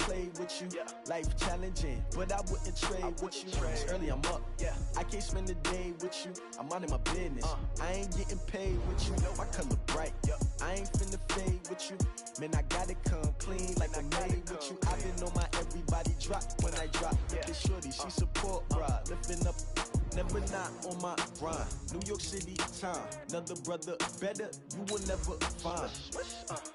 play with you. Life challenging, but I wouldn't trade with you. It's early, I'm up. I can't spend the day with you. I'm out of my business. I ain't getting paid with you. My color bright. I ain't finna fade with you. Man, I gotta come clean like I made with you. I been on my everybody drop when I drop. Look at shorty, she support, bruh. Lifting up, never not on my grind. New York City time, another brother better, you will never find.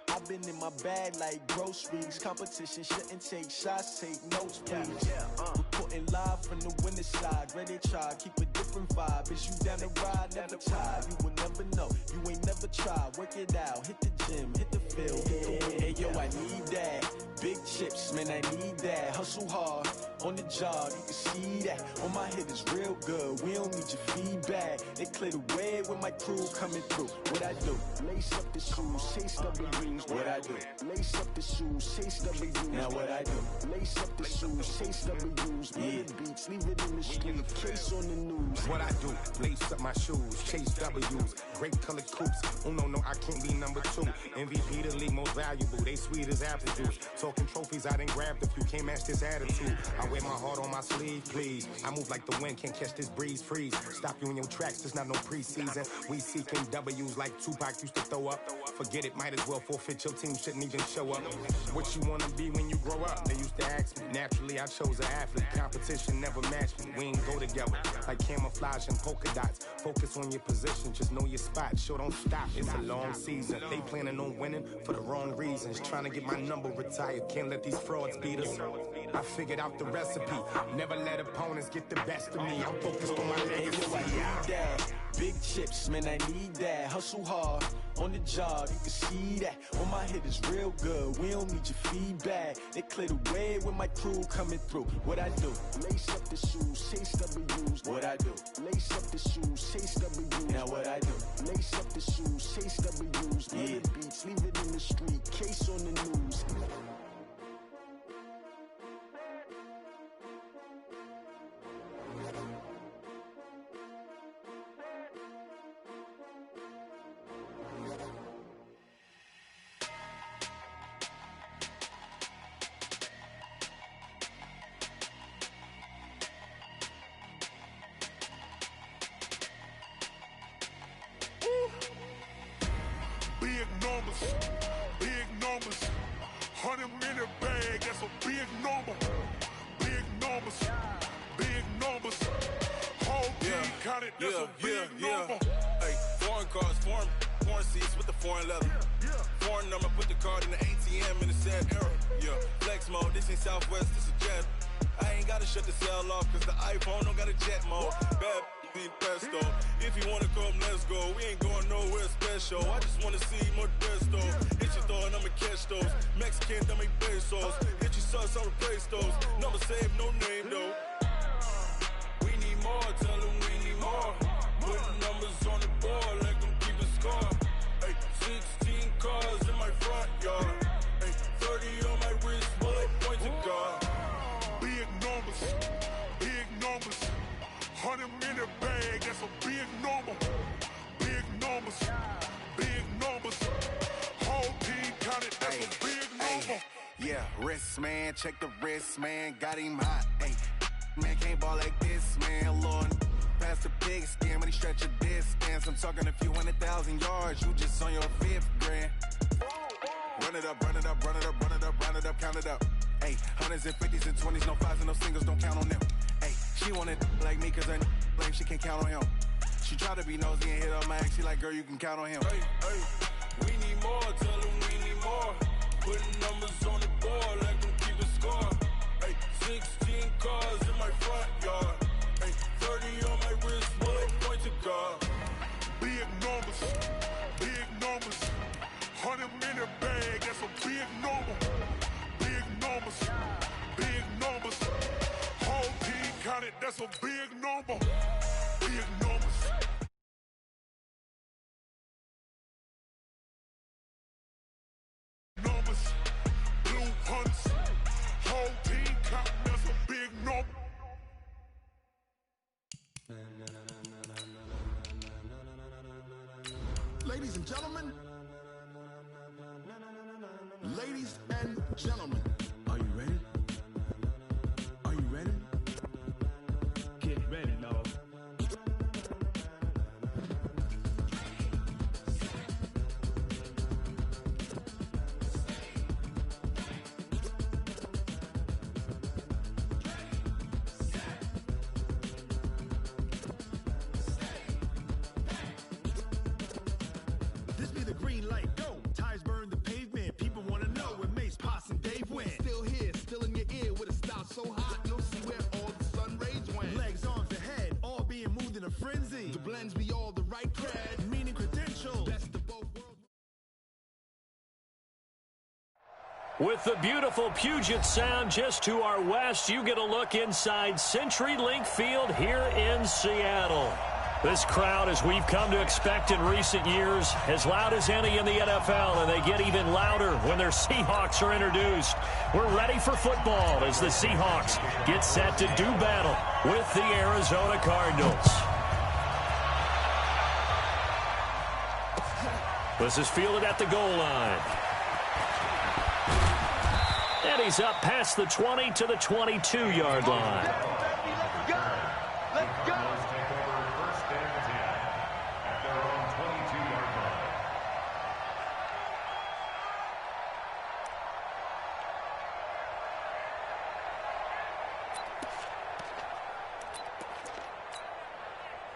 I've been in my bag like groceries. Competition shouldn't take shots, take notes, please. Reporting live from the winning side. Ready to try, keep a different vibe. Is you down the ride, never tired. You will never know, you ain't never tried. Work it out, hit the gym, hit the field, hit the win. Hey yo, I need that. Big chips, man, I need that. Hustle hard, on the job, you can see that. On my head is real good, we don't need your feedback. They clear the way with my crew coming through. What I do? Lace up the shoes, chase W's. What I do? Lace up the shoes, chase W's. Now what I do? Lace up the shoes, chase W's. Beat beats, leave it in the street, case on the news. What I do? Lace up my shoes, chase W's. Great colored coops. Oh no, I can't be number 2. MVP the league most valuable. They sweet as apple juice. Talking trophies, I done grabbed a few. Can't match this attitude. I wear my heart on my sleeve, please. I move like the wind, can't catch this breeze, freeze. Stop you in your tracks, there's not no preseason. We seeking W's like Tupac used to throw up. Forget it, might as well forfeit. Your team shouldn't even show up. What you wanna be when you grow up? They used to ask me. Naturally, I chose an athlete. Competition never matched me. We ain't go together like camouflage and polka dots. Focus on your position, just know your spot. Sure, don't stop. It's a long season. They planning on winning for the wrong reasons. Trying to get my number retired. Can't let these frauds beat us. I figured out the recipe. Never let opponents get the best of me. I'm focused on my legacy. I need that. Big chips, man, I need that. Hustle hard, on the job, you can see that. On my head is real good, we don't need your feedback. They clear the way with my crew coming through. What I do? Lace up the shoes, chase W's. What I do? Lace up the shoes, chase W's. Now what I do? Lace up the shoes, chase W's. Beat beats, leave it in the street, case on the news. Big numbers, 100-minute bag, that's a big number. Big numbers, whole team counted, that's a big number. Hey, foreign cars, foreign seats with the foreign leather. Foreign number, put the card in the ATM in the sad era. Flex mode, this ain't Southwest, this is jet. I ain't gotta shut the cell off, cause the iPhone don't got a jet mode. Bad need pesto. If you wanna come, let's go. We ain't going nowhere special. I just wanna see more Desto. Hit your throw and I'ma catch those. Mexican, don't make pesos. Hit your sauce, I'll replace those. Number save, no name though. We need more, tell them we need more. Putting numbers on the board, let them keep a score. Ay, 16 cars in my front yard. Ay, 30 on my wrist, bullet point to God. Big numbers, 100-minute bag, that's a big number. Big numbers, whole team counted, that's a big number. Yeah, wrist man, check the wrist man, got him hot. Ay, man can't ball like this, man. Lord, past the pig skin when he stretch a distance. I'm talking a few 100,000 yards, you just on your 5th grand. Run it up, count it up. Ay, hundreds and 50s and 20s, no 5s and no singles, don't count on them. Ay, she wanted like me cause her lame, she can't count on him. She tried to be nosy and hit up my ex, she like, girl, you can count on him. Hey, we need more, tell them we need more. Putting numbers on the board, let them keep a score. Hey, 16 cars in my front yard. Hey, 30 on my wrist, bullet point to God. Big numbers, 100-minute bag, that's a big number. Big numbers, whole team counted, that's a big number. Big numbers. Blue hunts, whole team counting, that's a big number. Ladies and gentlemen, are you ready? With the beautiful Puget Sound just to our west, you get a look inside CenturyLink Field here in Seattle. This crowd, as we've come to expect in recent years, as loud as any in the NFL, and they get even louder when their Seahawks are introduced. We're ready for football as the Seahawks get set to do battle with the Arizona Cardinals. This is fielded at the goal line. And he's up past the 20 to the 22-yard line. Let's go. Let's go.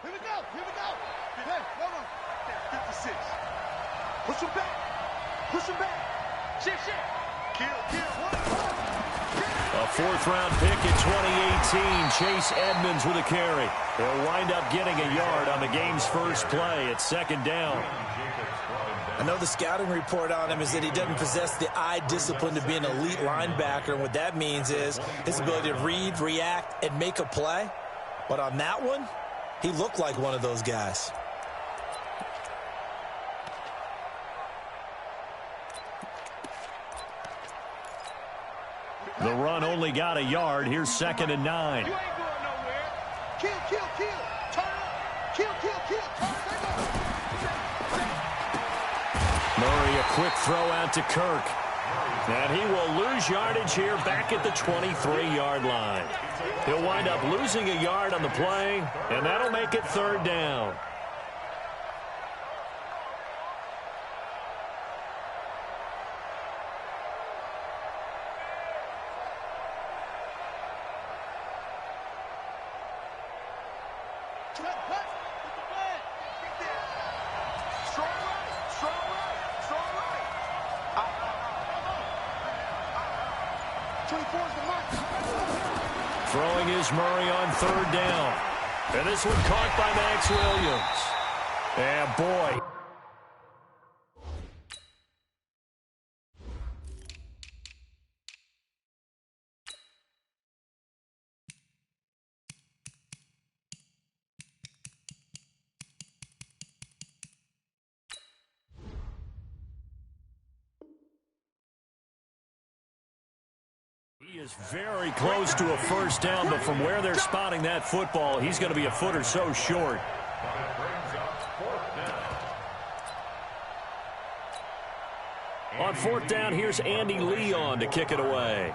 Here we go. Here we go. Hey, hold on. 56. Push him back. Push him back. Shit. Kill. A fourth-round pick in 2018, Chase Edmonds with a carry. He'll wind up getting a yard on the game's first play. It's second down. I know the scouting report on him is that he doesn't possess the eye discipline to be an elite linebacker. And what that means is his ability to read, react, and make a play. But on that one, he looked like one of those guys. The run only got a yard. Here's 2nd and 9. You ain't going nowhere. Kill. Turn up. Kill. Turn up. Murray, a quick throw out to Kirk. And he will lose yardage here back at the 23-yard line. He'll wind up losing a yard on the play, and that'll make it third down. Throwing is Murray on third down. And this one caught by Max Williams. And boy. He is very close to a first down, but from where they're spotting that football, he's going to be a foot or so short. On fourth down, here's Andy Leon to kick it away.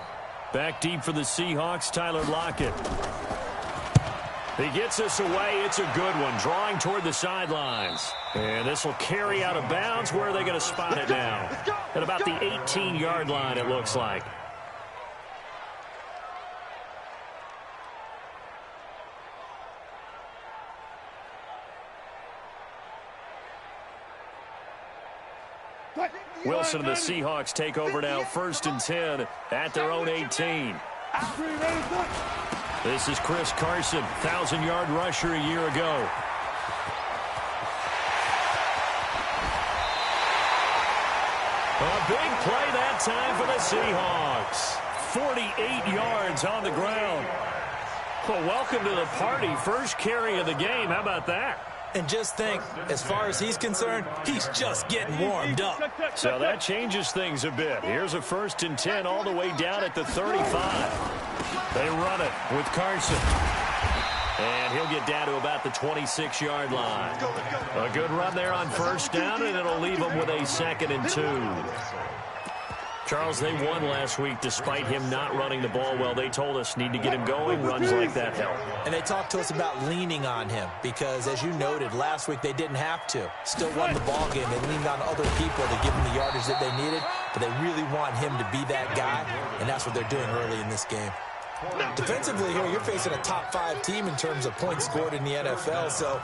Back deep for the Seahawks, Tyler Lockett. He gets us away. It's a good one, drawing toward the sidelines. And this will carry out of bounds. Where are they going to spot it now? At about the 18-yard line, it looks like. Wilson and the Seahawks take over now, 1st and 10 at their own 18. This is Chris Carson, 1,000-yard rusher a year ago. A big play that time for the Seahawks. 48 yards on the ground. Well, welcome to the party. First carry of the game. How about that? And just think, as far as he's concerned, he's just getting warmed up. So that changes things a bit. Here's a 1st and 10 all the way down at the 35. They run it with Carson. And he'll get down to about the 26-yard line. A good run there on first down, and it'll leave him with a 2nd and 2. Charles, they won last week despite him not running the ball well. They told us need to get him going. Runs like that help. And they talked to us about leaning on him because, as you noted, last week they didn't have to. Still won the ball game. They leaned on other people to give him the yardage that they needed, but they really want him to be that guy, and that's what they're doing early in this game. Defensively here, you're facing a top-5 team in terms of points scored in the NFL, so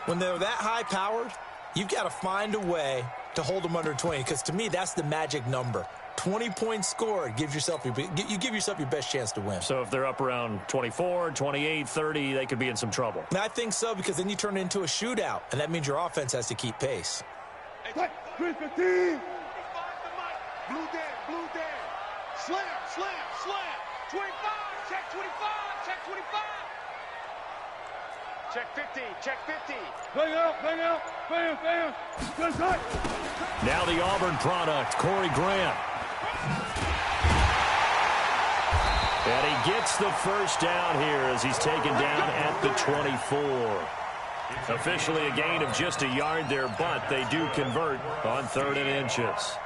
when they're that high-powered, you've got to find a way to hold them under 20, because to me, that's the magic number. 20 points scored, you give yourself your best chance to win. So if they're up around 24, 28, 30, they could be in some trouble. And I think so, because then you turn it into a shootout, and that means your offense has to keep pace. Blue Dan. Slam, slam, slam. 25, check 25, check 25. Check 50, check 50. Bang out, bam, bam. Good side. Now the Auburn product, Corey Grant. And he gets the first down here as he's taken down at the 24. Officially a gain of just a yard there, but they do convert on 3rd and inches.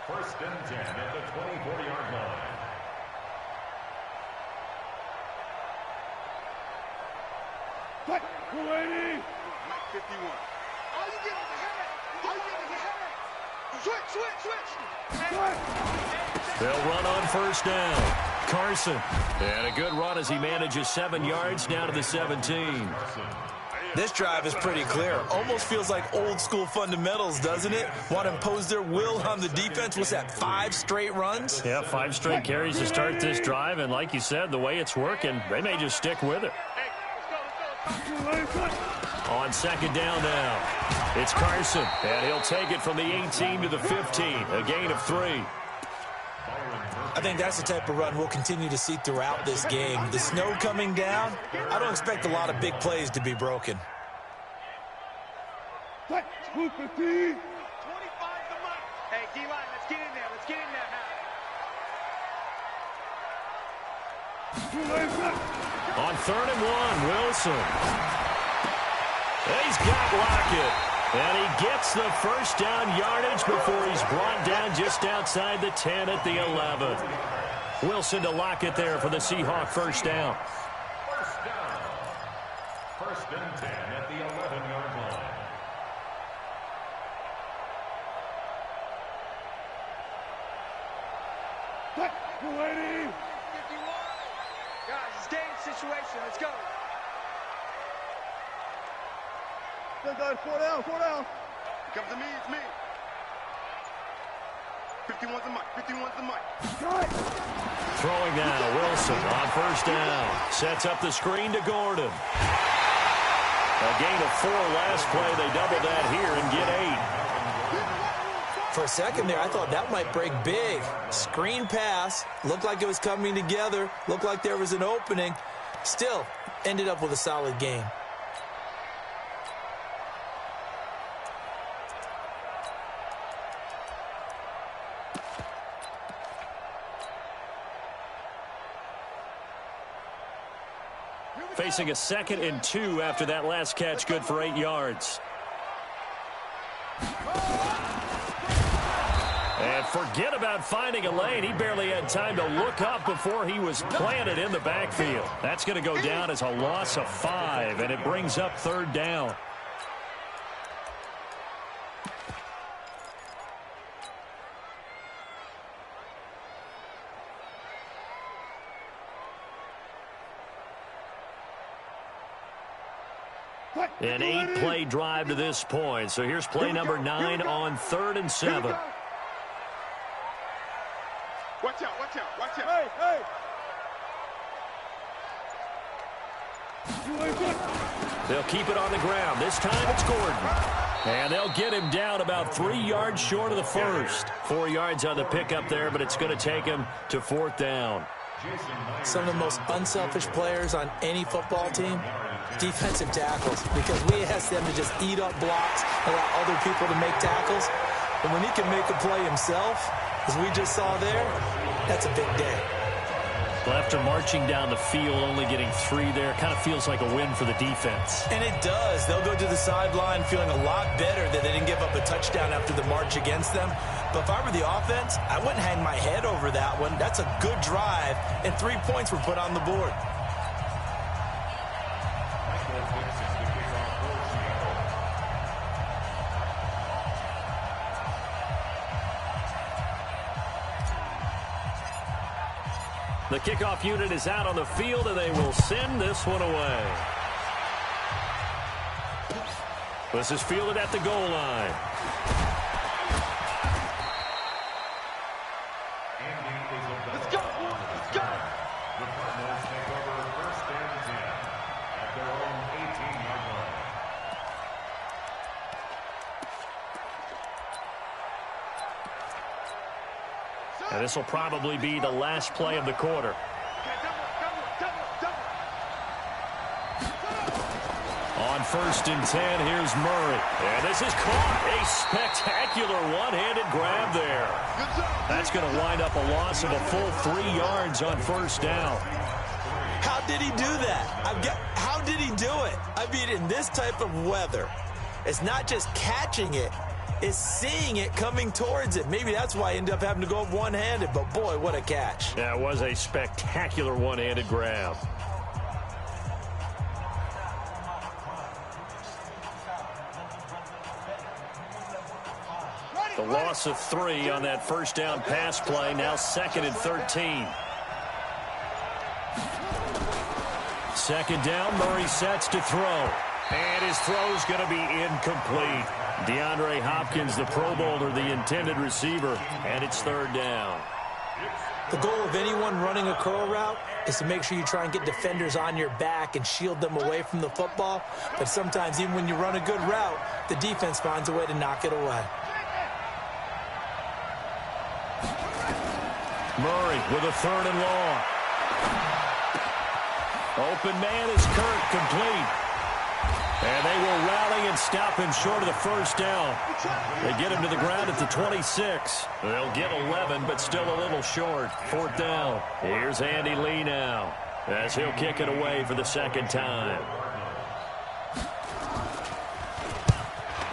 1st and 10 at the 24-yard line. What? 280. 51. All you get is a headache. All you get is a headache. Switch. They'll run on 1st down. Carson. And a good run as he manages 7 yards down to the 17. This drive is pretty clear. Almost feels like old school fundamentals, doesn't it? Want to impose their will on the defense. What's that, 5 straight runs? Yeah, 5 straight carries to start this drive. And like you said, the way it's working, they may just stick with it. On 2nd down now, it's Carson. And he'll take it from the 18 to the 15. A gain of 3. I think that's the type of run we'll continue to see throughout this game. The snow coming down, I don't expect a lot of big plays to be broken. 250. 25 the mark. Hey, D-line, let's get in there. Let's get in there now. On 3rd and 1, Wilson. He's got Lockett. And he gets the first down yardage before he's brought down just outside the 10 at the 11. Wilson to Lockett there for the Seahawk first down. 1st and 10 at the 11-yard line. What? 280. 51. Guys, it's game situation. Let's go. Good guys, 4 down, 4 down. Come to me, it's me. 51's the mic, 51's the mic. Throwing now, Wilson on 1st down. Sets up the screen to Gordon. A gain of 4 last play. They double that here and get 8. For a second there, I thought that might break big. Screen pass. Looked like it was coming together. Looked like there was an opening. Still, ended up with a solid game. Facing a 2nd and 2 after that last catch, good for 8 yards. And forget about finding a lane. He barely had time to look up before he was planted in the backfield. That's going to go down as a loss of 5, and it brings up 3rd down. An 8-play drive to this point. So here's play number 9 on 3rd and 7. Watch out, watch out, watch out. Hey, They'll keep it on the ground. This time it's Gordon. And they'll get him down about 3 yards short of the first. 4 yards on the pickup there, but it's going to take him to 4th down. Some of the most unselfish players on any football team, defensive tackles, because we ask them to just eat up blocks, allow other people to make tackles. And when he can make a play himself, as we just saw there, that's a big day. Well, after marching down the field, only getting 3 there, kind of feels like a win for the defense. And it does. They'll go to the sideline feeling a lot better that they didn't give up a touchdown after the march against them. But if I were the offense, I wouldn't hang my head over that one. That's a good drive, and 3 points were put on the board. The kickoff unit is out on the field, and they will send this one away. This is fielded at the goal line. let's go, let's go. The Cardinals take over 1st and 10 at their own 18-yard line. And This will probably be the last play of the quarter. On 1st and 10, here's Murray. And this is caught. A spectacular one-handed grab there. That's going to wind up a loss of a full 3 yards on 1st down. How did he do that? How did he do it? I mean, in this type of weather, it's not just catching it, it's seeing it coming towards it. Maybe that's why he ended up having to go up one-handed, but boy, what a catch. That was a spectacular one-handed grab. The loss of 3 on that 1st down pass play, now 2nd and 13. 2nd down, Murray sets to throw. And his throw's going to be incomplete. DeAndre Hopkins, the Pro Bowler, the intended receiver, and it's 3rd down. The goal of anyone running a curl route is to make sure you try and get defenders on your back and shield them away from the football. But sometimes, even when you run a good route, the defense finds a way to knock it away. Murray with a 3rd and long. Open man is Kirk, complete. And they will rally and stop him short of the 1st down. They get him to the ground at the 26. They'll get 11, but still a little short. 4th down. Here's Andy Lee now, as he'll kick it away for the 2nd time.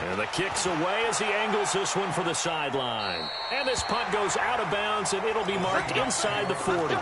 And the kick's away as he angles this one for the sideline. And this punt goes out of bounds, and it'll be marked inside the 40.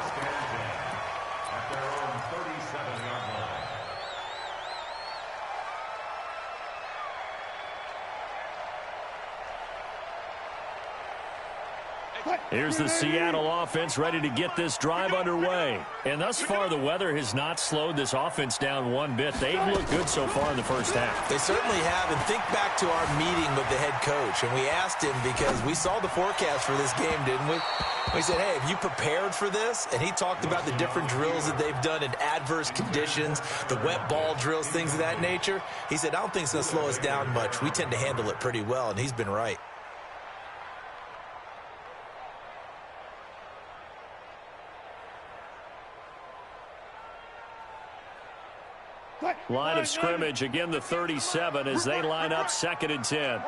Here's the Seattle offense ready to get this drive underway. And thus far, the weather has not slowed this offense down one bit. They've looked good so far in the 1st half. They certainly have. And think back to our meeting with the head coach. And we asked him, because we saw the forecast for this game, didn't we? We said, hey, have you prepared for this? And he talked about the different drills that they've done in adverse conditions, the wet ball drills, things of that nature. He said, I don't think it's going to slow us down much. We tend to handle it pretty well, and he's been right. Line of scrimmage, again the 37 as they line up 2nd and 10.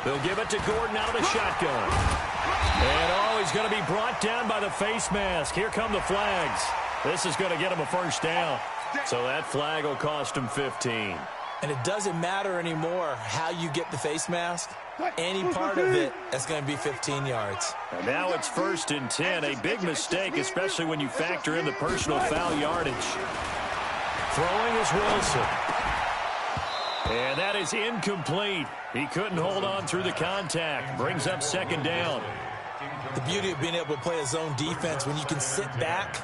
They'll give it to Gordon out of the shotgun. And he's going to be brought down by the face mask. Here come the flags. This is going to get him a 1st down. So that flag will cost him 15. And it doesn't matter anymore how you get the face mask. Any part of it, that's going to be 15 yards. And now it's 1st and 10. A big mistake, especially when you factor in the personal foul yardage. Throwing is Wilson. And that is incomplete. He couldn't hold on through the contact. Brings up 2nd down. The beauty of being able to play a zone defense, when you can sit back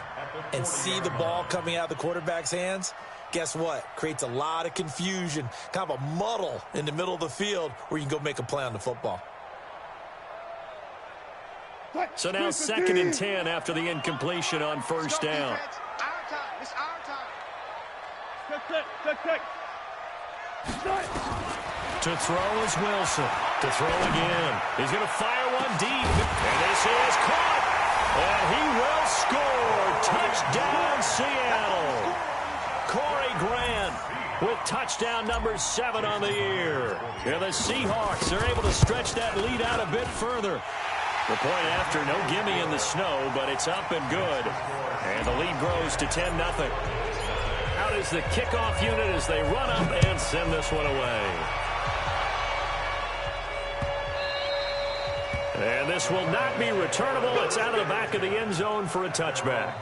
and see the ball coming out of the quarterback's hands, guess what? Creates a lot of confusion, kind of a muddle in the middle of the field where you can go make a play on the football. So now 2nd and 10 after the incompletion on 1st down. It's our time. To throw is Wilson. To throw again. He's going to fire one deep. And this is caught. And he will score. Touchdown, Seattle. Corey Grant with touchdown number 7 on the year. And the Seahawks are able to stretch that lead out a bit further. The point after, no gimme in the snow, but it's up and good. And the lead grows to 10-0. Out is the kickoff unit as they run up and send this one away. And this will not be returnable. It's out of the back of the end zone for a touchback.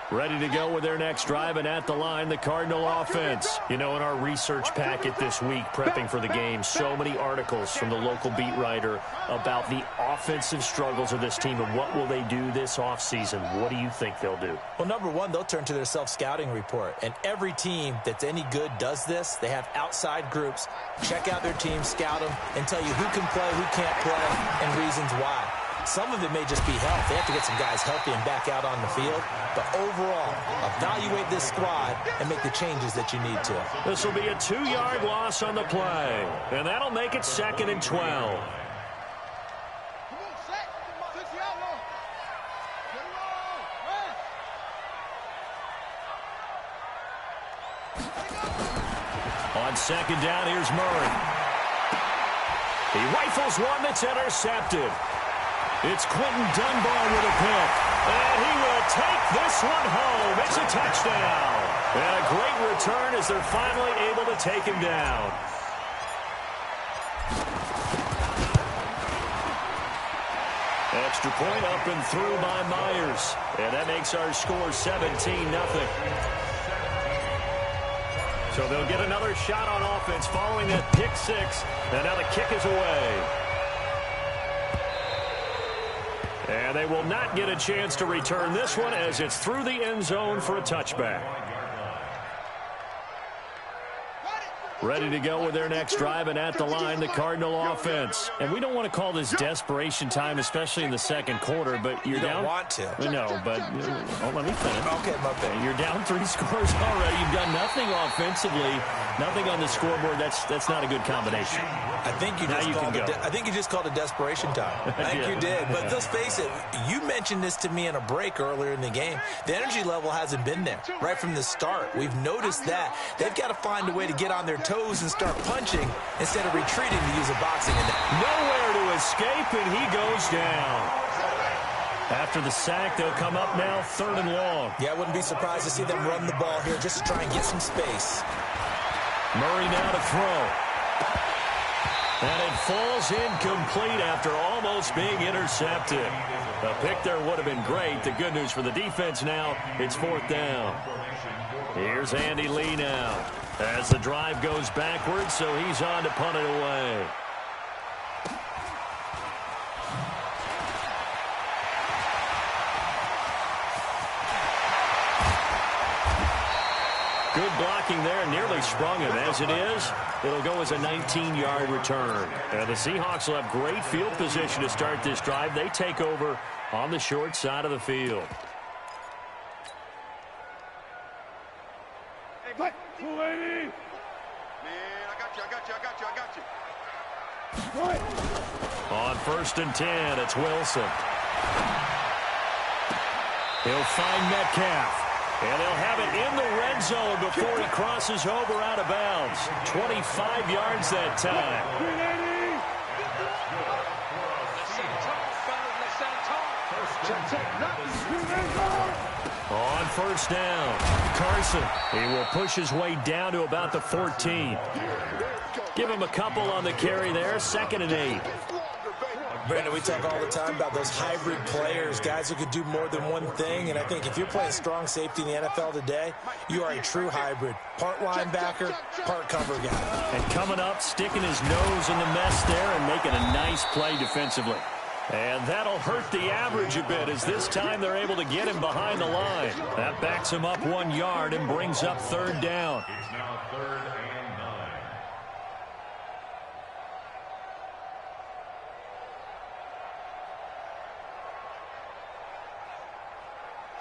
Ready to go with their next drive, and at the line, the Cardinal offense. You know, in our research packet this week, prepping for the game, so many articles from the local beat writer about the offensive struggles of this team and what will they do this offseason. What do you think they'll do? Well, number one, they'll turn to their self-scouting report. And every team that's any good does this. They have outside groups. Check out their team, scout them, and tell you who can play, who can't play, and reasons why. Some of it may just be health. They have to get some guys healthy and back out on the field. But overall, evaluate this squad and make the changes that you need to. This will be a 2-yard loss on the play, and that'll make it 2nd and 12. On 2nd down, here's Murray. He rifles one that's intercepted. It's Quentin Dunbar with a pick. And he will take this one home. It's a touchdown. And a great return as they're finally able to take him down. Extra point up and through by Myers. And that makes our score 17-0. So they'll get another shot on offense following that pick six. And now the kick is away. And they will not get a chance to return this one as it's through the end zone for a touchback. Ready to go with their next drive, and at the line, the Cardinal offense. And we don't want to call this desperation time, especially in the second quarter, but you're down. You don't want to. No, but let me finish. Okay, my bad. You're down 3 scores already. You've done nothing offensively, nothing on the scoreboard. That's not a good combination. I think you just called it desperation time. I think you did. But let's face it, you mentioned this to me in a break earlier in the game. The energy level hasn't been there right from the start. We've noticed that. They've got to find a way to get on their toes and start punching instead of retreating to use a boxing. Nowhere to escape, and he goes down. After the sack, they'll come up now 3rd and long. Yeah, I wouldn't be surprised to see them run the ball here just to try and get some space. Murray now to throw. And it falls incomplete after almost being intercepted. A pick there would have been great. The good news for the defense now, it's 4th down. Here's Andy Lee now as the drive goes backwards, so he's on to punt it away. Good blocking there, nearly sprung him. As it is, it'll go as a 19-yard return. And the Seahawks will have great field position to start this drive. They take over on the short side of the field. Hey, 280. Man, I got you. On 1st and 10, it's Wilson. He'll find Metcalf. And they'll have it in the red zone before he crosses over out of bounds. 25 yards that time. On 1st down, Carson. He will push his way down to about the 14. Give him a couple on the carry there. 2nd and 8. Brandon, we talk all the time about those hybrid players, guys who could do more than one thing. And I think if you're playing strong safety in the NFL today, you are a true hybrid. Part linebacker, part cover guy. And coming up, sticking his nose in the mess there and making a nice play defensively. And that'll hurt the average a bit as this time they're able to get him behind the line. That backs him up 1 yard and brings up 3rd down. It's now 3rd and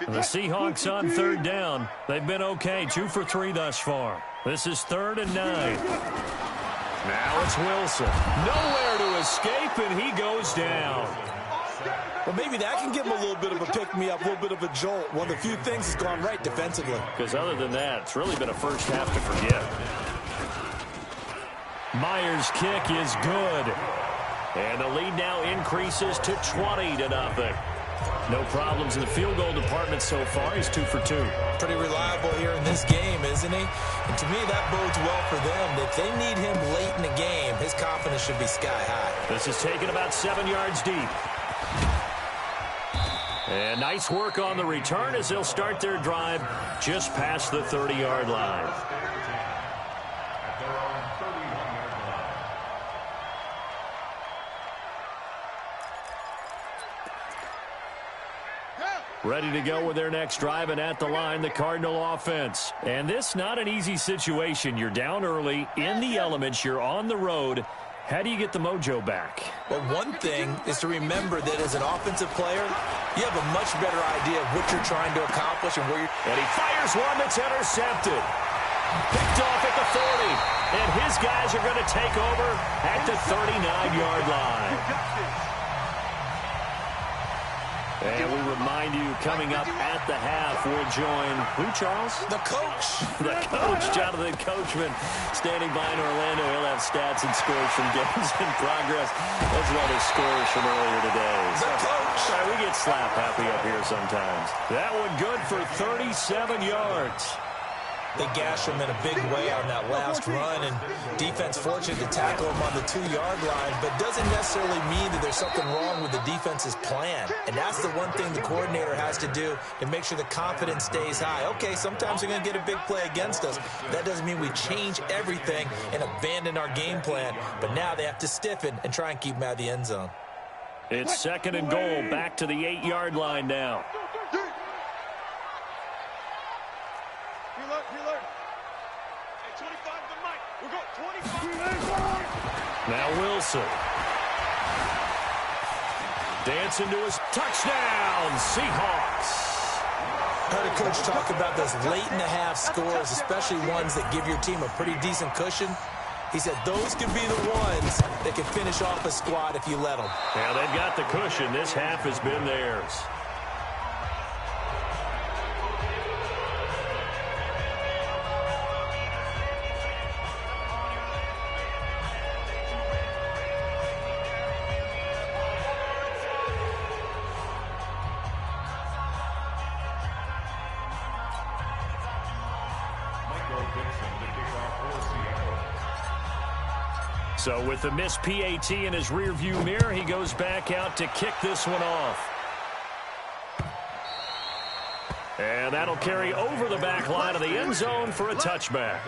9. The Seahawks on 3rd down. They've been okay, 2 for 3 thus far. This is 3rd and 9. Now it's Wilson. Nowhere to escape, and he goes down. Well, maybe that can give him a little bit of a pick-me-up, a little bit of a jolt. One of the few things that's gone right defensively. Because other than that, it's really been a first half to forget. Myers' kick is good. And the lead now increases to 20-0. No problems in the field goal department so far. He's 2 for 2. Pretty reliable here in this game, isn't he? And to me, that bodes well for them. If they need him late in the game, his confidence should be sky high. This is taken about 7 yards deep. And nice work on the return as they'll start their drive just past the 30-yard line. Ready to go with their next drive, and at the line, the Cardinal offense. And this not an easy situation. You're down early, in the elements, you're on the road, How do you get the mojo back? Well, one thing is to remember that as an offensive player, you have a much better idea of what you're trying to accomplish and where you're... And he fires one that's intercepted. Picked off at the 40. And his guys are going to take over at the 39-yard line. And we remind you, coming up at the half, we'll join who, Charles? The coach. The coach, Jonathan Coachman, standing by in Orlando. He'll have stats and scores from games in progress, as well as scores from earlier today. The coach. Sorry, we get slap happy up here sometimes. That one good for 37 yards. They gashed him in a big way on that last run, and defense fortunate to tackle him on the 2-yard line, but doesn't necessarily mean that there's something wrong with the defense's plan. And that's the one thing the coordinator has to do to make sure the confidence stays high. Okay, sometimes they're going to get a big play against us. That doesn't mean we change everything and abandon our game plan, but now they have to stiffen and try and keep him out of the end zone. It's 2nd and goal, back to the 8-yard line now. Now Wilson. Dancing to his touchdown, Seahawks. Heard a coach talk about those late-in-the-half scores, especially ones that give your team a pretty decent cushion. He said those could be the ones that can finish off a squad if you let them. Yeah, they've got the cushion. This half has been theirs. So with the missed PAT in his rearview mirror, he goes back out to kick this one off. And that'll carry over the back line of the end zone for a touchback.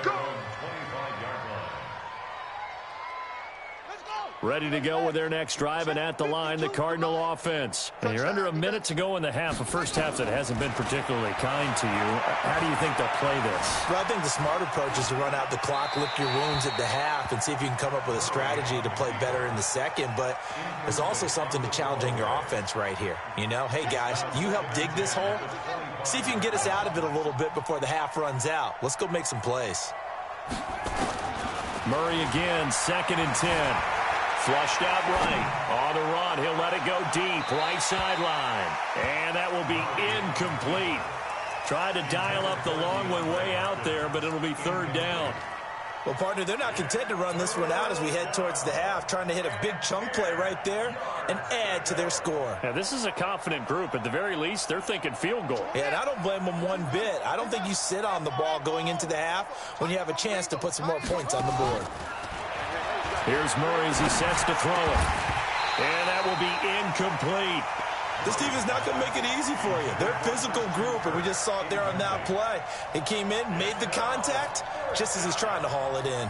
Ready to go with their next drive, and at the line, the Cardinal offense. And you're under a minute to go in the half, a first half that hasn't been particularly kind to you. How do you think they'll play this? Well, I think the smart approach is to run out the clock, lick your wounds at the half, and see if you can come up with a strategy to play better in the second. But there's also something to challenging your offense right here. You know, hey, guys, you help dig this hole. See if you can get us out of it a little bit before the half runs out. Let's go make some plays. Murray again, 2nd and 10. Flushed out right. On the run. He'll let it go deep. Right sideline. And that will be incomplete. Tried to dial up the long one way out there, but it'll be 3rd down. Well, partner, they're not content to run this one out as we head towards the half, trying to hit a big chunk play right there and add to their score. Yeah, this is a confident group. At the very least, they're thinking field goal. Yeah, and I don't blame them one bit. I don't think you sit on the ball going into the half when you have a chance to put some more points on the board. Here's Murray as he sets to throw it. And that will be incomplete. This team is not going to make it easy for you. They're a physical group, and we just saw it there on that play. He came in, made the contact, just as he's trying to haul it in.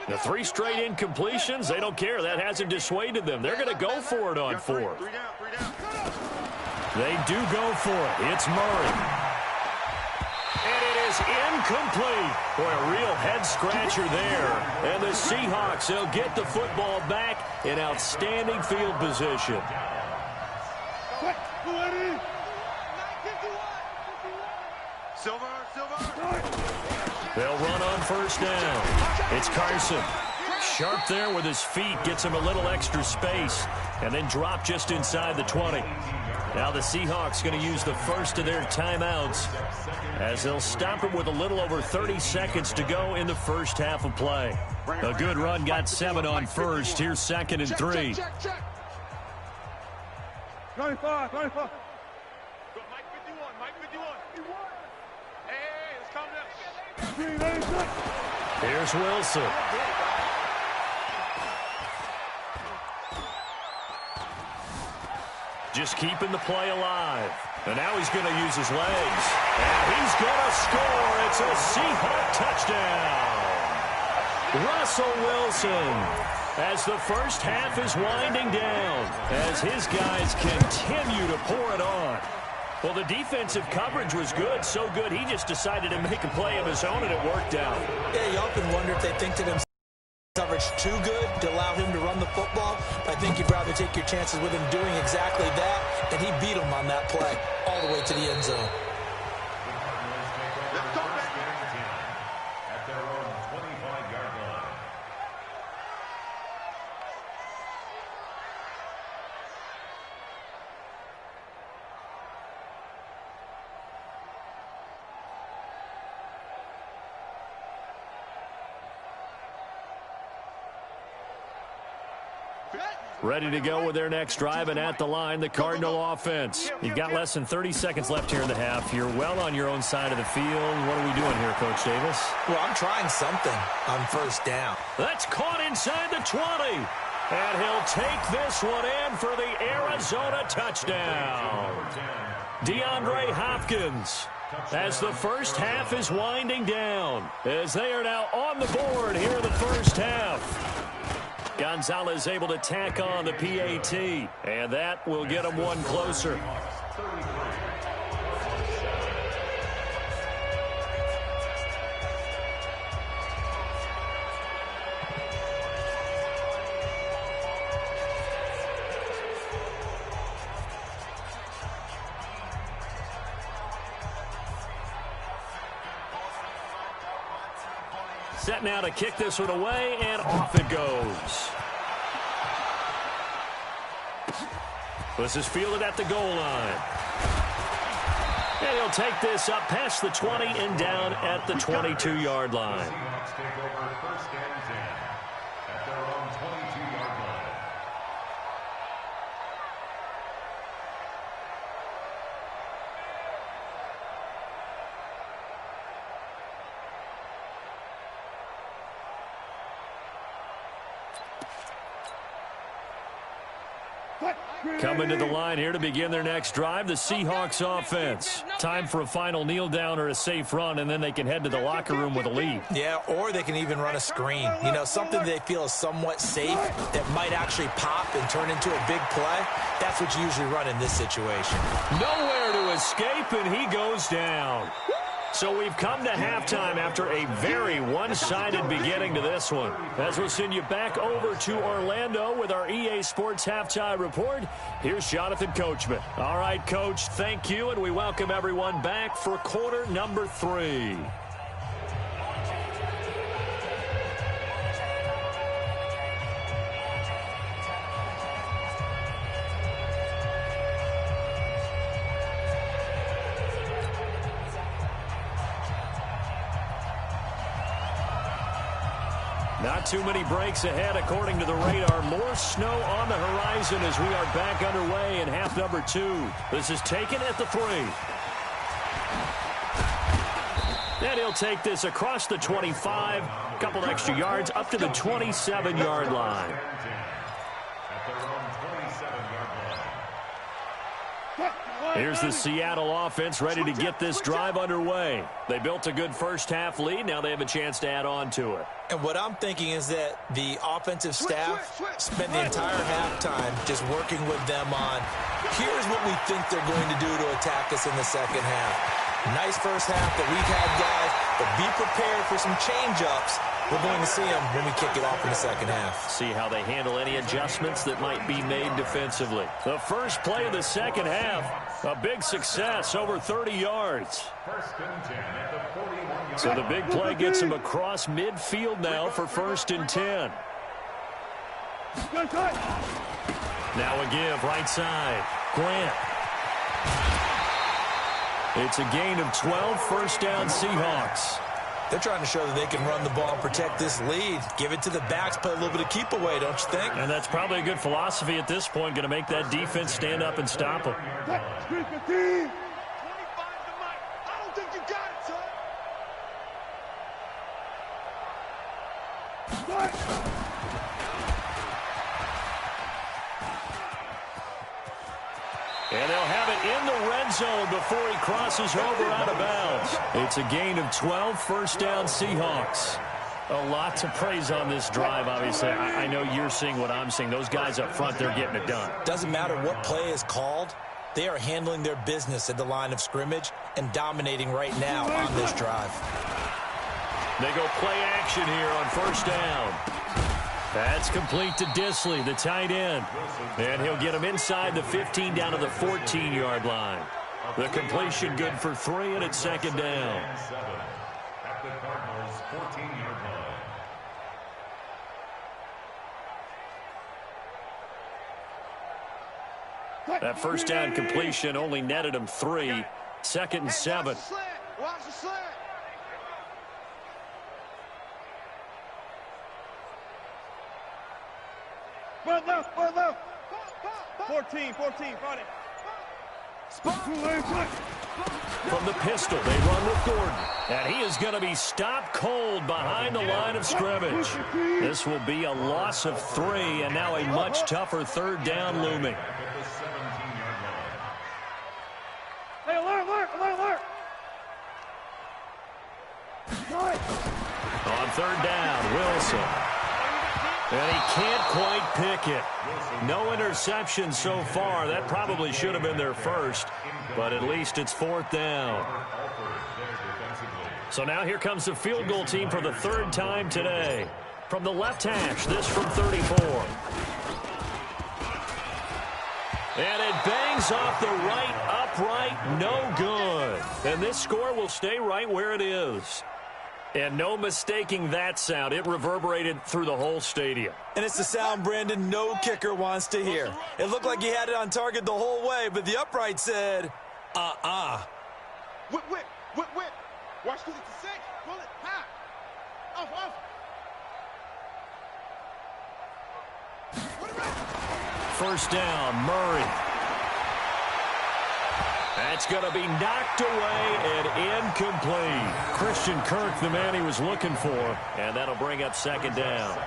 The 3 straight incompletions, they don't care. That hasn't dissuaded them. They're going to go for it on 4th. They do go for it. It's Murray. And it is incomplete. Boy, a real head-scratcher there. And the Seahawks, they'll get the football back in outstanding field position. They'll run on 1st down. It's Carson. Sharp there with his feet. Gets him a little extra space. And then drop just inside the 20. Now the Seahawks going to use the first of their timeouts as they'll stop it with a little over 30 seconds to go in the first half of play. A good run got 7 on 1st. Here's 2nd and 3. 25. Mike 51. Mike 51. Hey, let's calm down. Here's Wilson. Just keeping the play alive. And now he's going to use his legs. And he's going to score. It's a Seahawk touchdown. Russell Wilson, as the first half is winding down. as his guys continue to pour it on. Well, the defensive coverage was good, so good he just decided to make a play of his own, and it worked out. Yeah, you often wonder if they think to themselves, coverage too good to allow him to run the football. But I think you'd rather take your chances with him doing exactly that, and he beat him on that play all the way to the end zone. At their own 25-yard line. Ready to go with their next drive, and at the line, the Cardinal offense. You've got less than 30 seconds left here in the half. You're well on your own side of the field. What are we doing here, Coach Davis? Well, I'm trying something on first down. That's caught inside the 20. And he'll take this one in for the Arizona touchdown. DeAndre Hopkins, as the first half is winding down, as they are now on the board here in the first half. Gonzalez able to tack on the PAT, and that will get him one closer. Set now to kick this one away, and off it goes. This is fielded at the goal line. And he'll take this up past the 20 and down at the 22-yard line. Seahawks take over first and 10 at their own 22-yard line. Coming to the line here to begin their next drive, the Seahawks offense. Time for a final kneel down or a safe run, and then they can head to the locker room with a lead. Yeah, or they can even run a screen. You know, something they feel is somewhat safe that might actually pop and turn into a big play. That's what you usually run in this situation. Nowhere to escape, and he goes down. So we've come to halftime after a very one-sided beginning to this one. As we'll send you back over to Orlando with our EA Sports Halftime Report, here's Jonathan Coachman. All right, Coach, thank you, and we welcome everyone back for quarter number 3. Not too many breaks ahead according to the radar. More snow on the horizon as we are back underway in half number 2. This is taken at the 3. And he'll take this across the 25. A couple extra yards up to the 27-yard line. At their own 27-yard line. Here's the Seattle offense ready to get this drive underway. They built a good first-half lead. Now they have a chance to add on to it. And what I'm thinking is that the offensive staff spent the entire halftime just working with them on, here's what we think they're going to do to attack us in the second half. Nice first half that we've had, guys, but be prepared for some change-ups. We're going to see them when we kick it off in the second half. See how they handle any adjustments that might be made defensively. The first play of the second half, a big success, over 30 yards. First and 10 at the 41-yard. So the big play gets him across midfield now for first and 10. Now a give, right side. Grant. It's a gain of 12, first down Seahawks. They're trying to show that they can run the ball and protect this lead. Give it to the backs, play a little bit of keep away, don't you think? And that's probably a good philosophy at this point, going to make that defense stand up and stop them. 25 to Mike. I don't think you got it, son. And they'll have it in the red zone before he crosses over out of bounds. It's a gain of 12, first down Seahawks. A lot to praise on this drive, obviously. I know you're seeing what I'm seeing. Those guys up front, they're getting it done. Doesn't matter what play is called. They are handling their business at the line of scrimmage and dominating right now on this drive. They go play action here on first down. That's complete to Disley, the tight end. And he'll get him inside the 15 down to the 14-yard line. The completion good for 3, and it's second down. At the Cardinals' 14-yard line. That first down completion only netted him 3. Second and 7. Watch the slant. One left, 14, front it. From the pistol, they run with Gordon. And he is going to be stopped cold behind the line of scrimmage. This will be a loss of 3, and now a much tougher third down looming. Hey, alert! On third down, Wilson. And he can't quite pick it. No interception so far. That probably should have been their first, but at least it's fourth down. So now here comes the field goal team for the third time today. From the left hash, this from 34. And it bangs off the right upright, no good. And this score will stay right where it is. And no mistaking that sound. It reverberated through the whole stadium. And it's the sound, Brandon, no kicker wants to hear. It looked like he had it on target the whole way, but the upright said, Whip. Watch the 6. Pull it. High. Off. First down, Murray. That's going to be knocked away and incomplete. Christian Kirk, the man he was looking for, and that'll bring up second down.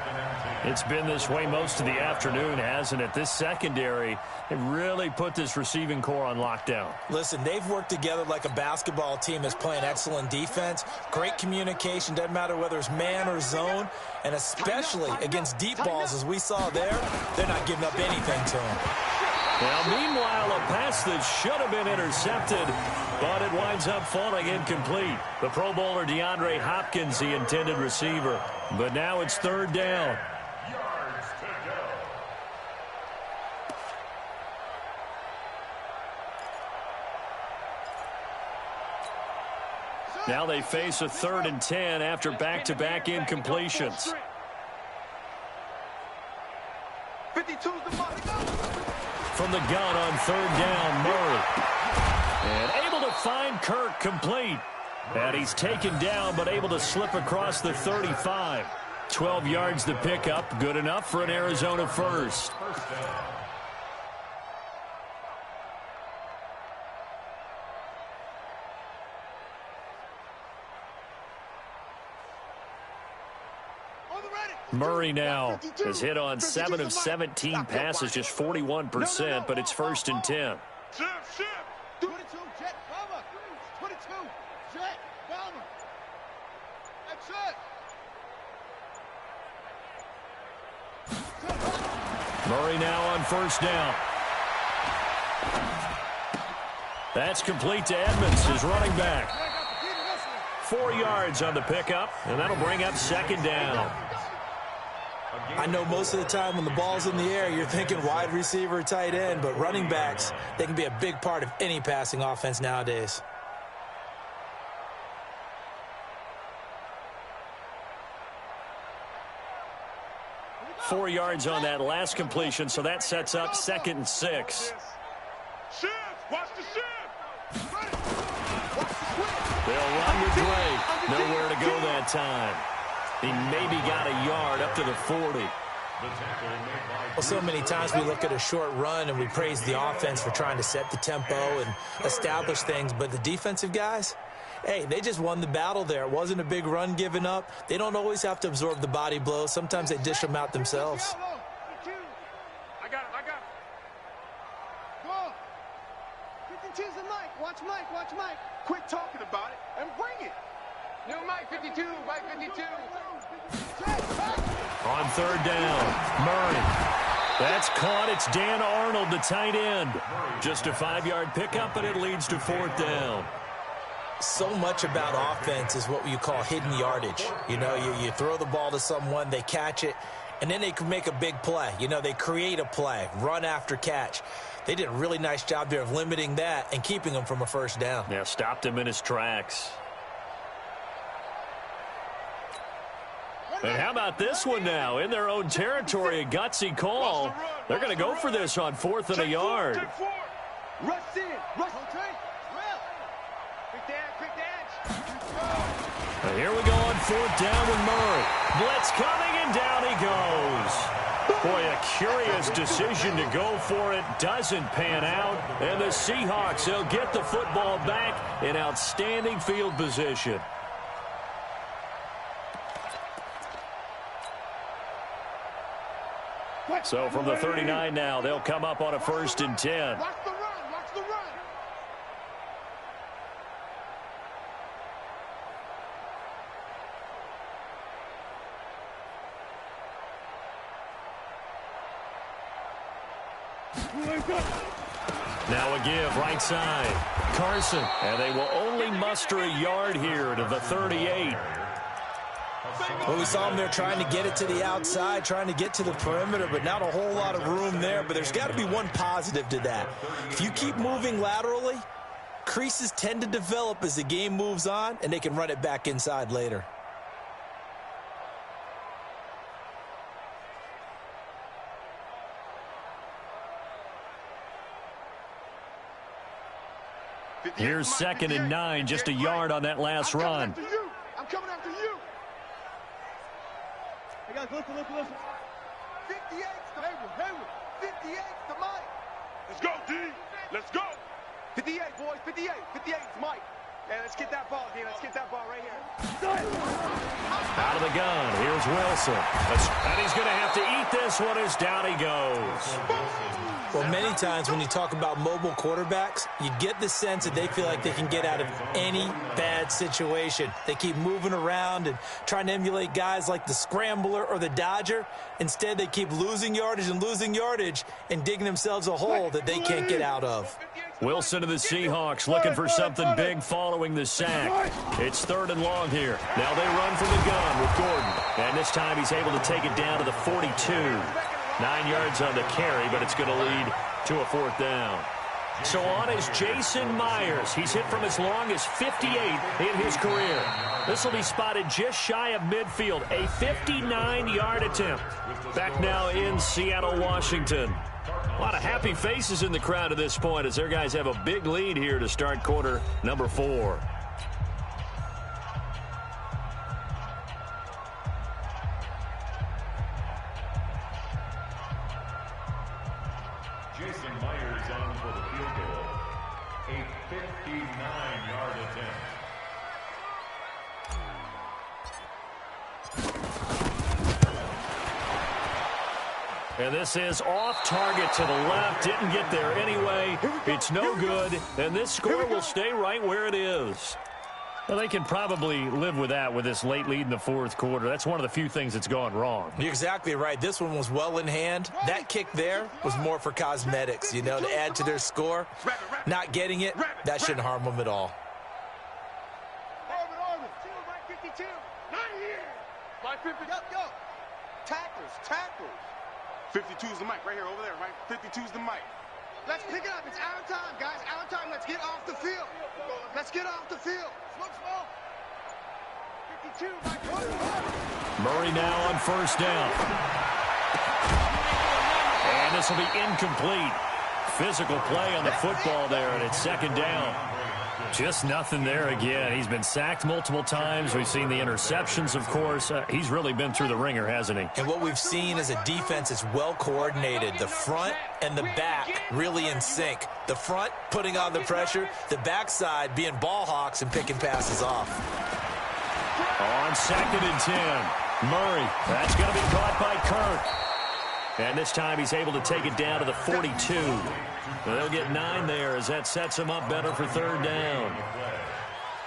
It's been this way most of the afternoon, hasn't it? This secondary, it really put this receiving core on lockdown. Listen, they've worked together like a basketball team that's playing excellent defense. Great communication, doesn't matter whether it's man or zone, and especially against deep balls as we saw there, they're not giving up anything to them. Now, meanwhile, a pass that should have been intercepted, but it winds up falling incomplete. The Pro Bowler DeAndre Hopkins, the intended receiver. But now it's third down. Yards to go. Now they face a 3rd and 10 after back-to-back incompletions. 52's the money. From the gun on third down, Murray. And able to find Kirk complete. And he's taken down, but able to slip across the 35. 12 yards to pick up. Good enough for an Arizona first. Murray now has hit on 7 of 17 passes, just 41%, but it's first and 10. Shift. 22, jet, cover. 22, jet, cover. That's it. Murray now on first down. That's complete to Edmonds, his running back. 4 yards on the pickup, and that'll bring up second down. I know most of the time when the ball's in the air, you're thinking wide receiver, tight end, but running backs, they can be a big part of any passing offense nowadays. Four yards on that last completion, so that sets up 2nd and 6. Shift, watch the shift. They'll run with Drake. Nowhere to go that time. He maybe got a yard up to the 40. Well, so many times we look at a short run and we praise the offense for trying to set the tempo and establish things, but the defensive guys, hey, they just won the battle there. It wasn't a big run given up. They don't always have to absorb the body blows. Sometimes they dish them out themselves. I got it. Go. 52's the Mike. Watch Mike. Quit talking about it and bring it. New Mike 52, Mike 52. On third down, Murray. That's caught. It's Dan Arnold, the tight end. Just a 5-yard pickup, and it leads to fourth down. So much about offense is what you call hidden yardage. You know, you throw the ball to someone, they catch it, and then they can make a big play. You know, they create a play, run after catch. They did a really nice job there of limiting that and keeping him from a first down. Yeah, stopped him in his tracks. And how about this one now? In their own territory, a gutsy call. They're going to go for this on 4th and a yard. Rush in. Rush. Quick dash. And here we go on 4th down with Murray. Blitz coming, and down he goes. Boy, a curious decision to go for it. Doesn't pan out. And the Seahawks, they'll get the football back in outstanding field position. So from the 39 now, they'll come up on a 1st and 10. Watch the run. Watch the run. Now a give right side. Carson. And they will only muster a yard here to the 38. Well, we saw them there trying to get it to the outside, trying to get to the perimeter, but not a whole lot of room there. But there's got to be one positive to that. If you keep moving laterally, creases tend to develop as the game moves on, and they can run it back inside later. Here's 2nd and 9, just a yard on that last run. I'm coming after you. Hey, guys, listen. 58's the Hayward. 58's the Mike. Let's go, D. Let's go. 58, boys. 58's Mike. Yeah, let's get that ball, D. Let's get that ball right here. Out of the gun. Here's Wilson. And he's going to have to eat this one as down he goes. Well, many times when you talk about mobile quarterbacks, you get the sense that they feel like they can get out of any bad situation. They keep moving around and trying to emulate guys like the Scrambler or the Dodger. Instead, they keep losing yardage and digging themselves a hole that they can't get out of. Wilson of the Seahawks looking for something big following the sack. It's 3rd and long here. Now they run from the gun with Gordon. And this time he's able to take it down to the 42. 9 yards on the carry, but it's going to lead to a 4th down. So on is Jason Myers. He's hit from as long as 58 in his career. This will be spotted just shy of midfield. A 59-yard attempt. Back now in Seattle, Washington. A lot of happy faces in the crowd at this point as their guys have a big lead here to start quarter number 4. Jason Myers on for the field goal. A 59-yard attempt. And this is off target to the left. Didn't get there anyway. It's no good. And this score will stay right where it is. Well, they can probably live with that with this late lead in the 4th quarter. That's one of the few things that's gone wrong. You're exactly right. This one was well in hand. That kick there was more for cosmetics, you know, to add to their score. Not getting it, that shouldn't harm them at all. Arvin. 52. Not here. By 50. Go. Tackles. 52's the mic right here, over there, right? 52's the mic. Let's pick it up. It's our time, guys. Our time. Let's get off the field. Smoke. 52, Mike. Murray now on 1st down. And this will be incomplete. Physical play on the football there, and it's 2nd down. Just nothing there again. He's been sacked multiple times. We've seen the interceptions, of course. He's really been through the ringer, hasn't he? And what we've seen is a defense that's well coordinated. The front and the back really in sync. The front putting on the pressure. The backside being ball hawks and picking passes off. On 2nd and 10. Murray. That's going to be caught by Kirk. And this time he's able to take it down to the 42. They'll get 9 there as that sets him up better for 3rd down.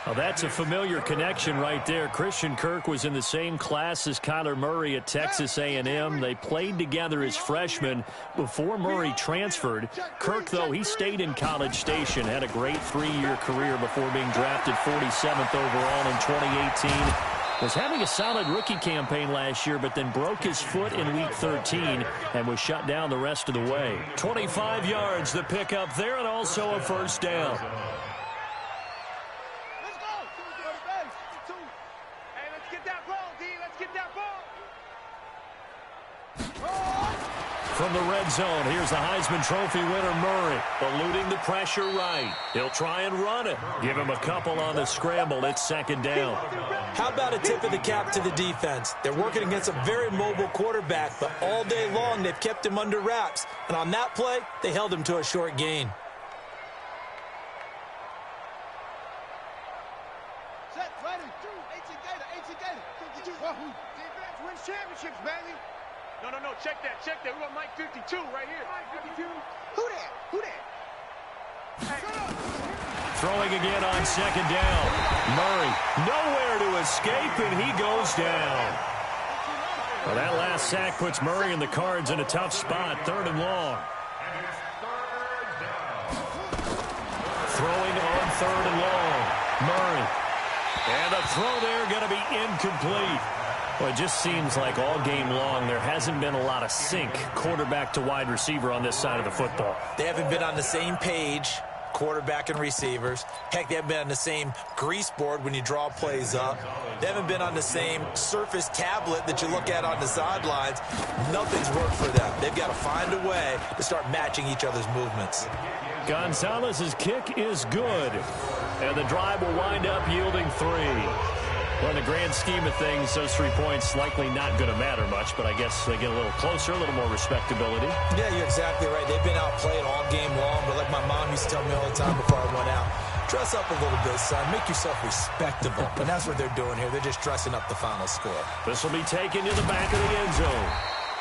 Well, that's a familiar connection right there. Christian Kirk was in the same class as Kyler Murray at Texas A&M. They played together as freshmen before Murray transferred. Kirk, though, he stayed in College Station, had a great 3-year career before being drafted 47th overall in 2018. Was having a solid rookie campaign last year, but then broke his foot in Week 13 and was shut down the rest of the way. 25 yards, the pickup there, and also a first down. From the red zone, here's the Heisman Trophy winner, Murray, eluding the pressure right. He'll try and run it. Give him a couple on the scramble. It's second down. How about a tip of the cap to the defense? They're working against a very mobile quarterback, but all day long they've kept him under wraps. And on that play, they held him to a short gain. Set, ready, 18 Gator, 52. Defense wins championships, baby. No, check that. We got Mike 52 right here. Mike 52. Who that? Hey. Throwing again on second down. Murray, nowhere to escape, and he goes down. Well, that last sack puts Murray and the Cards in a tough spot, 3rd and long. Throwing on 3rd and long. Murray. And the throw there going to be incomplete. Well, it just seems like all game long there hasn't been a lot of sync quarterback to wide receiver on this side of the football. They haven't been on the same page, quarterback and receivers. Heck, they haven't been on the same grease board when you draw plays up. They haven't been on the same surface tablet that you look at on the sidelines. Nothing's worked for them. They've got to find a way to start matching each other's movements. Gonzalez's kick is good, and the drive will wind up yielding 3. Well, in the grand scheme of things, those 3 points likely not going to matter much, but I guess they get a little closer, a little more respectability. Yeah, you're exactly right. They've been outplayed all game long, but like my mom used to tell me all the time before I went out, dress up a little bit, son. Make yourself respectable. And that's what they're doing here. They're just dressing up the final score. This will be taken to the back of the end zone.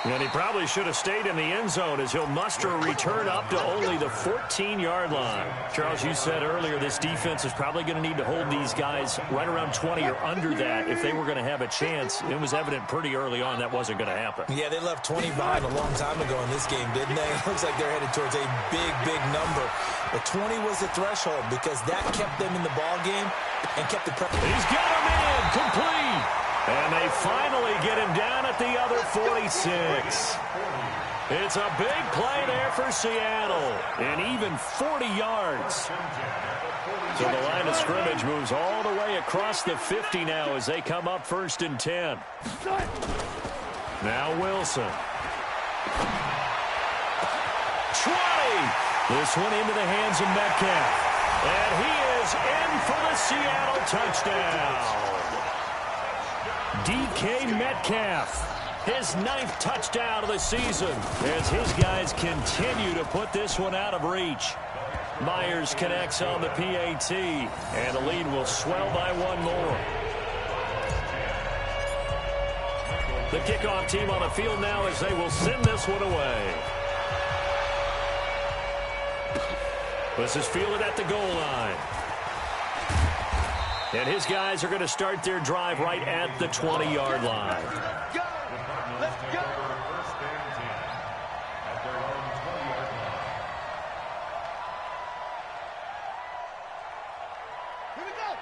And he probably should have stayed in the end zone as he'll muster a return up to only the 14-yard line. Charles, you said earlier this defense is probably going to need to hold these guys right around 20 or under that if they were going to have a chance. It was evident pretty early on that wasn't going to happen. Yeah, they left 20 behind a long time ago in this game, didn't they? It looks like they're headed towards a big number. But 20 was the threshold because that kept them in the ball game and kept the pressure. He's got him in, complete. And they finally get him down at the other 46. It's a big play there for Seattle. And even 40 yards. So the line of scrimmage moves all the way across the 50 now as they come up 1st and 10. Now Wilson. 20. This one into the hands of Metcalf. And he is in for the Seattle touchdown. DK Metcalf, his 9th touchdown of the season as his guys continue to put this one out of reach. Myers connects on the PAT, and the lead will swell by 1 more. The kickoff team on the field now as they will send this one away. This is fielded at the goal line. And his guys are going to start their drive right at the 20-yard line. Let's go.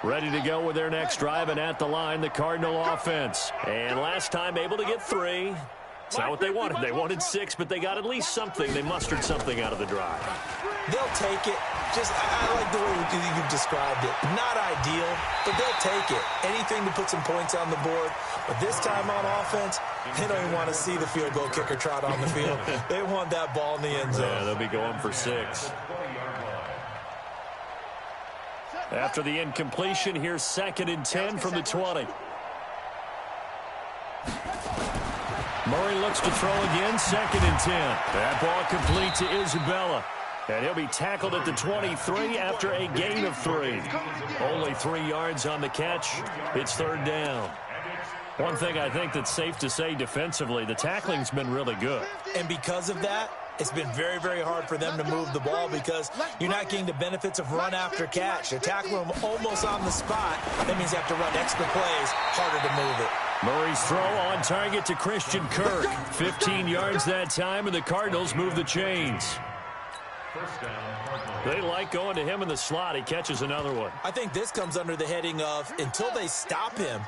Ready to go with their next drive, and at the line, the Cardinal offense. And last time able to get 3. It's not what they wanted. They wanted 6, but they got at least something. They mustered something out of the drive. They'll take it. I like the way you've described it. Not ideal, but they'll take it. Anything to put some points on the board. But this time on offense, they don't even want to see the field goal kicker trot on the field. They want that ball in the end zone. Yeah, they'll be going for 6. After the incompletion, here's 2nd and 10 from the 20. Murray looks to throw again, 2nd and 10. That ball complete to Isabella. And he'll be tackled at the 23 after a gain of 3. Only 3 yards on the catch. It's 3rd down. One thing I think that's safe to say defensively, the tackling's been really good. And because of that, It's been very, very hard for them to move the ball because you're not getting the benefits of run after catch. They're tackling them almost on the spot. That means you have to run extra plays, harder to move it. Murray's throw on target to Christian Kirk. 15 yards that time, and the Cardinals move the chains. They like going to him in the slot. He catches another one. I think this comes under the heading of until they stop him,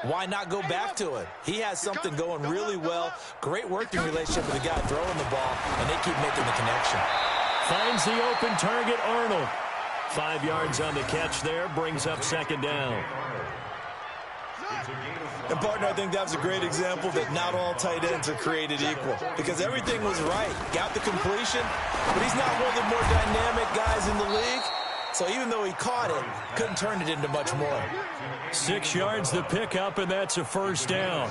why not go back to it? He has something going really well. Great working relationship with the guy throwing the ball, and they keep making the connection. Finds the open target, Arnold. 5 yards on the catch there, brings up second down. And, partner, I think that was a great example that not all tight ends are created equal because everything was right. Got the completion, but he's not one of the more dynamic guys in the league. So even though he caught it, couldn't turn it into much more. 6 yards the pickup, and that's a first down.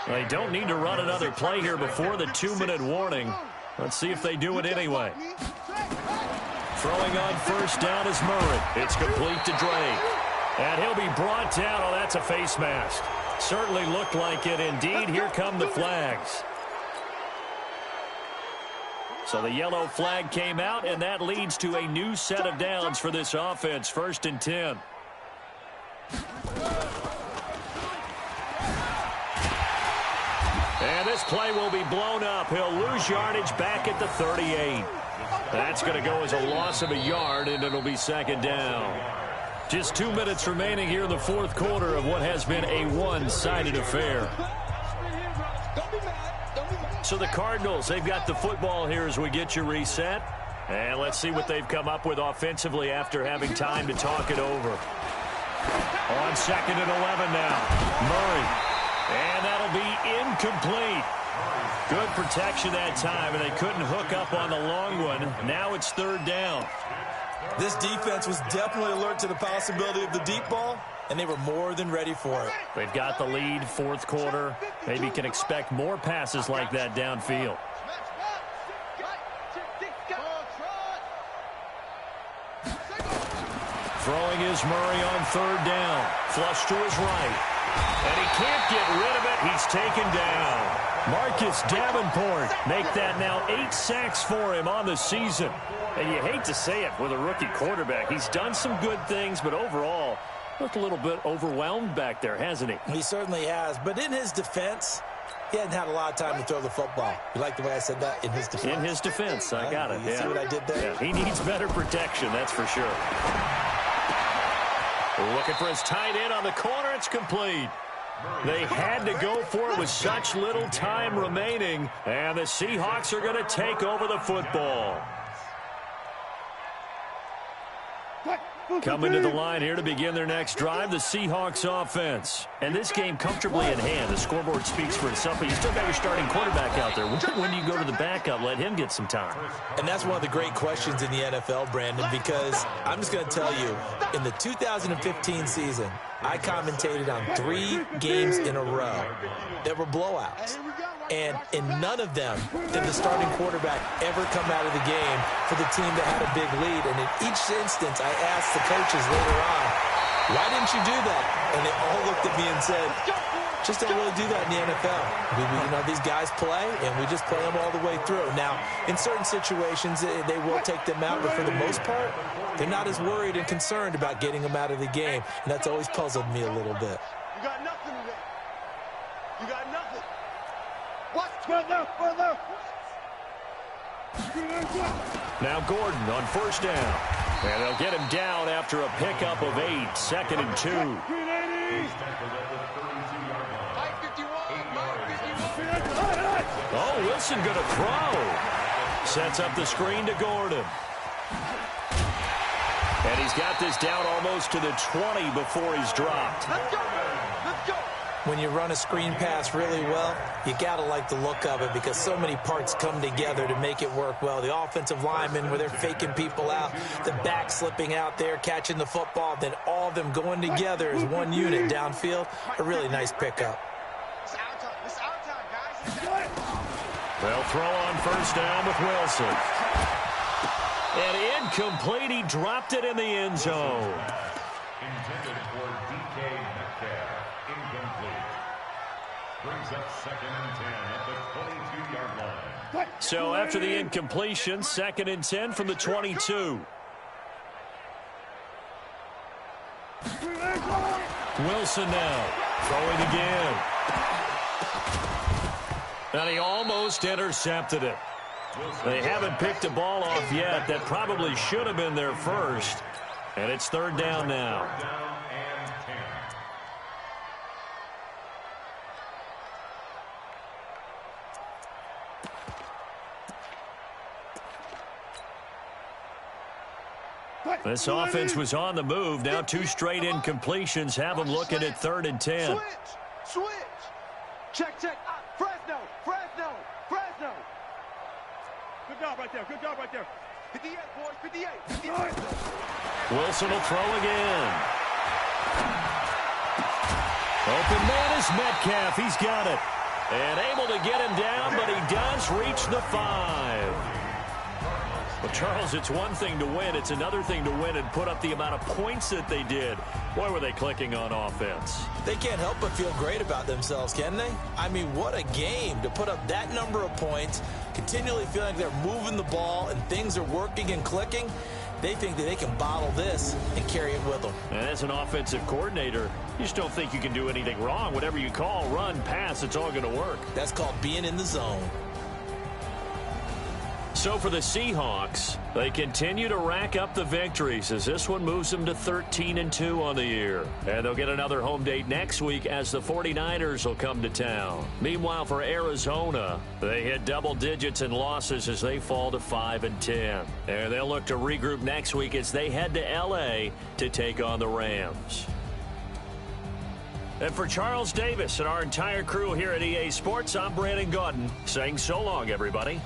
They don't need to run another play here before the 2-minute warning. Let's see if they do it anyway. Throwing on first down is Murray. It's complete to Drake. And he'll be brought down. Oh, that's a face mask. Certainly looked like it indeed. Here come the flags. So the yellow flag came out, and that leads to a new set of downs for this offense. 1st and 10. And this play will be blown up. He'll lose yardage back at the 38. That's going to go as a loss of a yard, and it'll be second down. Just 2 minutes remaining here in the fourth quarter of what has been a one-sided affair. So the Cardinals, they've got the football here as we get you reset. And let's see what they've come up with offensively after having time to talk it over. On 2nd and 11 now. Murray. And that'll be incomplete. Good protection that time, and they couldn't hook up on the long one. Now it's 3rd down. This defense was definitely alert to the possibility of the deep ball, and they were more than ready for it. They've got the lead, fourth quarter. Maybe can expect more passes like that downfield. Throwing is Murray on 3rd down. Flush to his right. And he can't get rid of it. He's taken down. Marcus Davenport make that now 8 sacks for him on the season. And you hate to say it with a rookie quarterback. He's done some good things, but overall, looked a little bit overwhelmed back there, hasn't he? He certainly has. But in his defense, he hadn't had a lot of time to throw the football. You like the way I said that? In his defense. In his defense. I got it. You see what I did there? Yeah, he needs better protection, that's for sure. Looking for his tight end on the corner. It's complete. They had to go for it with such little time remaining. And the Seahawks are going to take over the football. Coming to the line here to begin their next drive, the Seahawks offense. And this game comfortably in hand. The scoreboard speaks for itself, but you still got your starting quarterback out there. When do you go to the backup, let him get some time? And that's one of the great questions in the NFL, Brandon, because I'm just going to tell you, in the 2015 season, I commentated on 3 games in a row that were blowouts. And in none of them did the starting quarterback ever come out of the game for the team that had a big lead. And in each instance, I asked the coaches later on, why didn't you do that? And they all looked at me and said, just don't really do that in the NFL. You know, these guys play, and we just play them all the way through. Now, in certain situations, they will take them out, but for the most part, they're not as worried and concerned about getting them out of the game. And that's always puzzled me a little bit. You got nothing today. You got nothing. What? Now Gordon on first down. And they'll get him down after a pickup of 8. 2nd and 2. Oh, Wilson going to throw. Sets up the screen to Gordon. And he's got this down almost to the 20 before he's dropped. Let's go. Let's go. When you run a screen pass really well, you got to like the look of it because so many parts come together to make it work well. The offensive linemen, where they're faking people out, the back slipping out there, catching the football, then all of them going together as one unit downfield. A really nice pickup. It's our time. It's our time, guys. It's our time. They'll throw on first down with Wilson. And incomplete. He dropped it in the end zone. Intended for DK Metcalf. Incomplete. Brings up 2nd and 10 at the 22-yard line. So after the incompletion, 2nd and 10 from the 22. Wilson now throwing again. And he almost intercepted it. They haven't picked a ball off yet. That probably should have been their first. And it's 3rd down now. This offense was on the move. Now 2 straight incompletions have them looking at 3rd and 10. Switch. Check. Fresno. Good job right there. 58, boys, 58. Wilson will throw again. Open man is Metcalf. He's got it. And able to get him down, but he does reach the 5. Well, Charles, it's one thing to win. It's another thing to win and put up the amount of points that they did. Boy, were they clicking on offense. They can't help but feel great about themselves, can they? I mean, what a game to put up that number of points, continually feeling like they're moving the ball and things are working and clicking. They think that they can bottle this and carry it with them. And as an offensive coordinator, you just don't think you can do anything wrong. Whatever you call, run, pass, it's all going to work. That's called being in the zone. So for the Seahawks, they continue to rack up the victories as this one moves them to 13-2 on the year. And they'll get another home date next week as the 49ers will come to town. Meanwhile, for Arizona, they hit double digits in losses as they fall to 5-10. And they'll look to regroup next week as they head to L.A. to take on the Rams. And for Charles Davis and our entire crew here at EA Sports, I'm Brandon Gaudin saying so long, everybody.